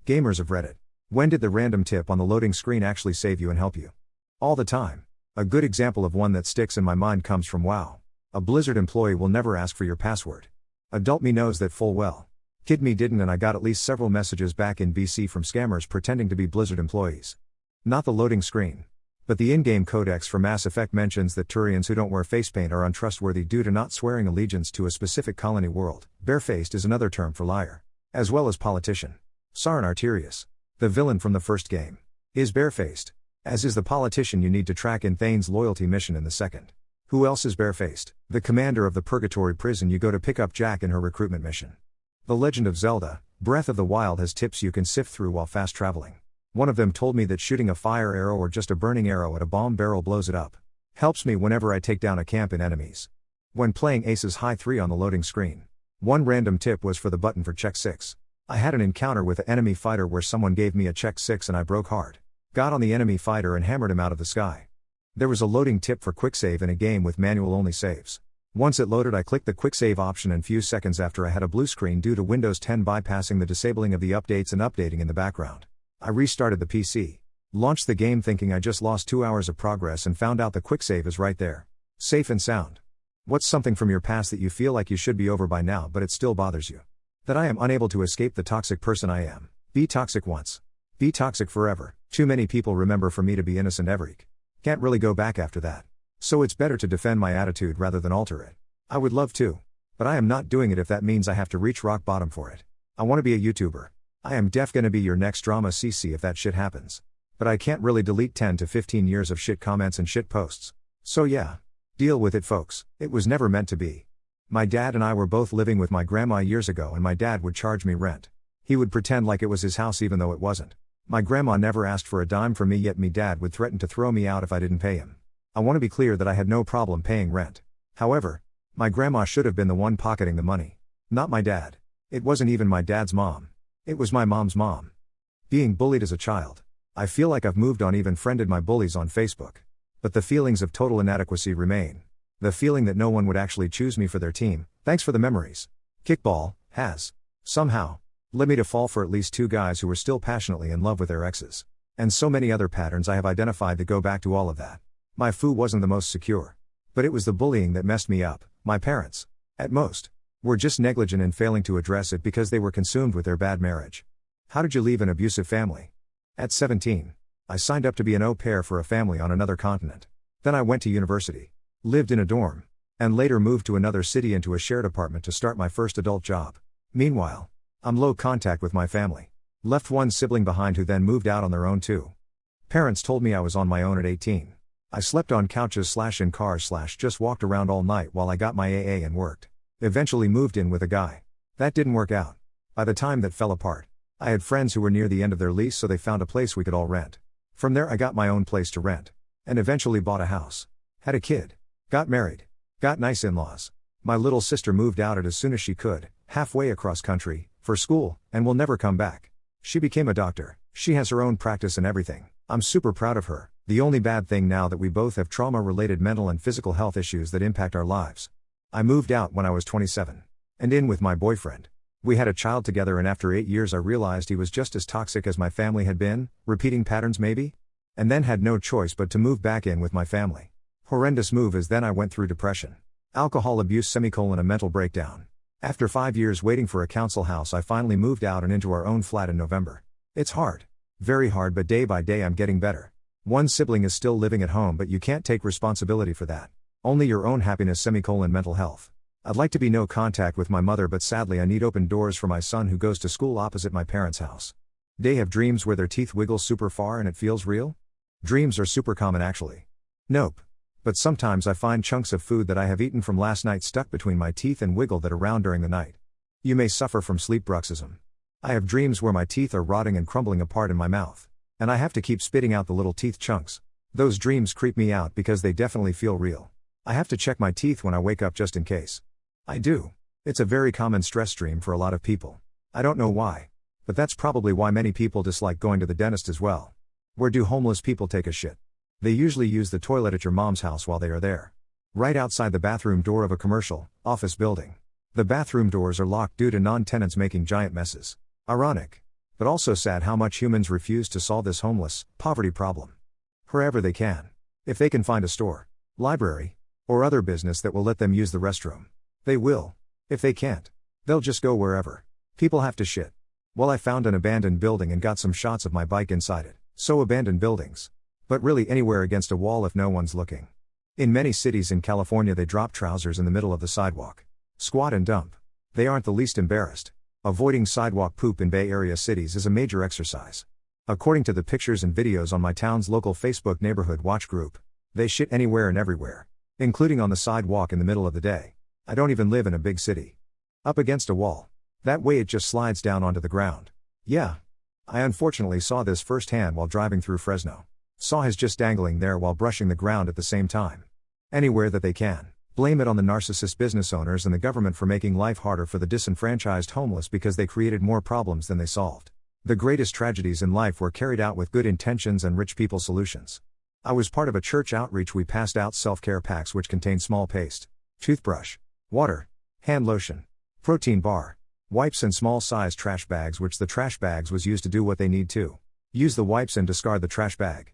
Gamers of Reddit. When did the random tip on the loading screen actually save you and help you? All the time. A good example of one that sticks in my mind comes from WoW. A Blizzard employee will never ask for your password. Adult me knows that full well. Kid me didn't, and I got at least several messages back in BC from scammers pretending to be Blizzard employees. Not the loading screen. But the in-game codex for Mass Effect mentions that Turians who don't wear facepaint are untrustworthy due to not swearing allegiance to a specific colony world. Barefaced is another term for liar. As well as politician. Sarin Arterius, the villain from the first game, is barefaced. As is the politician you need to track in Thane's loyalty mission in the second. Who else is barefaced? The commander of the Purgatory prison you go to pick up Jack in her recruitment mission. The Legend of Zelda, Breath of the Wild has tips you can sift through while fast traveling. One of them told me that shooting a fire arrow or just a burning arrow at a bomb barrel blows it up. Helps me whenever I take down a camp in enemies. When playing Aces High 3 on the loading screen. One random tip was for the button for check 6. I had an encounter with an enemy fighter where someone gave me a check 6 and I broke hard. Got on the enemy fighter and hammered him out of the sky. There was a loading tip for quick save in a game with manual only saves. Once it loaded, I clicked the quick save option and few seconds after I had a blue screen due to Windows 10 bypassing the disabling of the updates and updating in the background. I restarted the PC. Launched the game thinking I just lost 2 hours of progress and found out the quick save is right there. Safe and sound. What's something from your past that you feel like you should be over by now but it still bothers you? That I am unable to escape the toxic person I am. Be toxic once. Be toxic forever. Too many people remember for me to be innocent every. Can't really go back after that. So it's better to defend my attitude rather than alter it. I would love to. But I am not doing it if that means I have to reach rock bottom for it. I want to be a YouTuber. I am gonna be your next drama CC if that shit happens. But I can't really delete 10 to 15 years of shit comments and shit posts. So yeah. Deal with it, folks. It was never meant to be. My dad and I were both living with my grandma years ago and my dad would charge me rent. He would pretend like it was his house even though it wasn't. My grandma never asked for a dime from me, yet me dad would threaten to throw me out if I didn't pay him. I want to be clear that I had no problem paying rent. However, my grandma should have been the one pocketing the money. Not my dad. It wasn't even my dad's mom. It was my mom's mom. Being bullied as a child. I feel like I've moved on, even friended my bullies on Facebook. But the feelings of total inadequacy remain. The feeling that no one would actually choose me for their team. Thanks for the memories. Kickball has, somehow, led me to fall for at least 2 guys who were still passionately in love with their exes. And so many other patterns I have identified that go back to all of that. My foo wasn't the most secure. But it was the bullying that messed me up. My parents, at most, were just negligent in failing to address it because they were consumed with their bad marriage. How did you leave an abusive family? At 17, I signed up to be an au pair for a family on another continent. Then I went to university. Lived in a dorm. And later moved to another city into a shared apartment to start my first adult job. Meanwhile, I'm low contact with my family. Left one sibling behind who then moved out on their own too. Parents told me I was on my own at 18. I slept on couches / in cars / just walked around all night while I got my AA and worked. Eventually moved in with a guy. That didn't work out. By the time that fell apart, I had friends who were near the end of their lease, so they found a place we could all rent. From there I got my own place to rent. And eventually bought a house. Had a kid. Got married. Got nice in-laws. My little sister moved out as soon as she could, halfway across country, for school, and will never come back. She became a doctor. She has her own practice and everything. I'm super proud of her. The only bad thing now that we both have trauma-related mental and physical health issues that impact our lives. I moved out when I was 27. And in with my boyfriend. We had a child together, and after 8 years I realized he was just as toxic as my family had been, repeating patterns maybe? And then had no choice but to move back in with my family. Horrendous move, as then I went through depression. Alcohol abuse ; a mental breakdown. After 5 years waiting for a council house, I finally moved out and into our own flat in November. It's hard. Very hard, but day by day I'm getting better. One sibling is still living at home, but you can't take responsibility for that. Only your own happiness ; mental health. I'd like to be no contact with my mother, but sadly I need open doors for my son who goes to school opposite my parents' house. They have dreams where their teeth wiggle super far and it feels real? Dreams are super common actually. Nope. But sometimes I find chunks of food that I have eaten from last night stuck between my teeth and wiggle that around during the night. You may suffer from sleep bruxism. I have dreams where my teeth are rotting and crumbling apart in my mouth. And I have to keep spitting out the little teeth chunks. Those dreams creep me out because they definitely feel real. I have to check my teeth when I wake up just in case. I do. It's a very common stress dream for a lot of people. I don't know why. But that's probably why many people dislike going to the dentist as well. Where do homeless people take a shit? They usually use the toilet at your mom's house while they are there. Right outside the bathroom door of a commercial, office building. The bathroom doors are locked due to non-tenants making giant messes. Ironic. But also sad how much humans refuse to solve this homeless poverty problem. Wherever they can. If they can find a store, library, or other business that will let them use the restroom, they will. If they can't, they'll just go wherever. People have to shit. Well, I found an abandoned building and got some shots of my bike inside it. So abandoned buildings. But really anywhere against a wall if no one's looking. In many cities in California they drop trousers in the middle of the sidewalk. Squat and dump. They aren't the least embarrassed. Avoiding sidewalk poop in Bay Area cities is a major exercise. According to the pictures and videos on my town's local Facebook neighborhood watch group, they shit anywhere and everywhere, including on the sidewalk in the middle of the day. I don't even live in a big city. Up against a wall. That way it just slides down onto the ground. Yeah. I unfortunately saw this firsthand while driving through Fresno. Saw his just dangling there while brushing the ground at the same time. Anywhere that they can. Blame it on the narcissist business owners and the government for making life harder for the disenfranchised homeless because they created more problems than they solved. The greatest tragedies in life were carried out with good intentions and rich people solutions. I was part of a church outreach. We passed out self-care packs which contained small paste, toothbrush, water, hand lotion, protein bar, wipes and small-sized trash bags which the trash bags was used to do what they need to. Use the wipes and discard the trash bag.